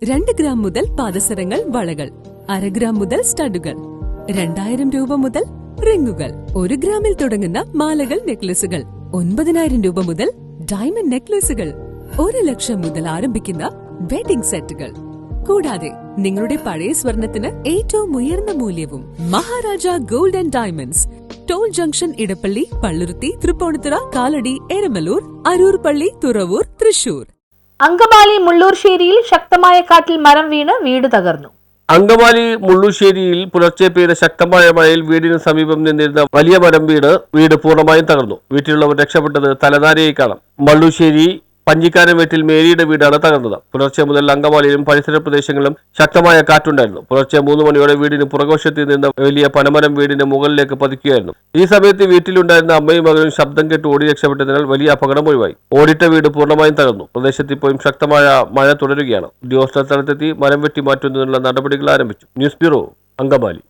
2 gram മുതൽ പാദസരങ്ങൾ, വളകൾ, 1/2 gram മുതൽ സ്റ്റഡുകൾ, 2000 രൂപ മുതൽ റിങ്ങുകൾ, 1 ഗ്രാമിൽ തുടങ്ങുന്ന മാലകൾ, നെക്ലസുകൾ, 9000 രൂപ മുതൽ ഡയമണ്ട് നെക്ലസുകൾ, 1 ലക്ഷം മുതൽ ആരംഭിക്കുന്ന വെഡിംഗ് സെറ്റുകൾ. കൂടാതെ നിങ്ങളുടെ പഴയ സ്വർണത്തിന് ഏറ്റവും ഉയർന്ന മൂല്യവും. Maharaja gold and diamonds, toll junction, Edappally, Palluruthy, Tripunithura, Kalady, Eramalloor, Aroor Palli, Thuravoor, Thrissur. Angamaly മുള്ളൂർശ്ശേരിയിൽ ശക്തമായ കാറ്റിൽ മരം വീണ് വീട് തകർന്നു. അങ്കമാലി മുള്ളുശ്ശേരിയിൽ പുലർച്ചെ പെയ്ത ശക്തമായ മഴയിൽ വീടിന് സമീപം നിന്നിരുന്ന വലിയ മരം വീട് പൂർണ്ണമായും തകർന്നു. വീട്ടിലുള്ളവർ രക്ഷപ്പെട്ടത് തലനാരിയായി കാണാം. മള്ളുശ്ശേരി പഞ്ചിക്കാരൻ വീട്ടിൽ മേരിയുടെ വീടാണ് തകർന്നത്. പുലർച്ചെ മുതൽ അങ്കമാലിയിലും പരിസര പ്രദേശങ്ങളിലും ശക്തമായ കാറ്റുണ്ടായിരുന്നു. പുലർച്ചെ 3 മണിയോടെ വീടിന് പുറകുവശത്ത് നിന്ന വലിയ പനമരം വീടിന് മുകളിലേക്ക് പതിക്കുകയായിരുന്നു. ഈ സമയത്ത് വീട്ടിലുണ്ടായിരുന്ന അമ്മയും മകനും ശബ്ദം കേട്ട് ഓടി രക്ഷപ്പെട്ടതിനാൽ വലിയ അപകടം ഒഴിവായി. ഓടിട്ട വീട് പൂർണ്ണമായും തകർന്നു. പ്രദേശത്ത് ഇപ്പോഴും ശക്തമായ മഴ തുടരുകയാണ്. ഉദ്യോഗസ്ഥർ സ്ഥലത്തെത്തി മരം വെട്ടി മാറ്റുന്നതിനുള്ള നടപടികൾ ആരംഭിച്ചു. News bureau, Angamaly.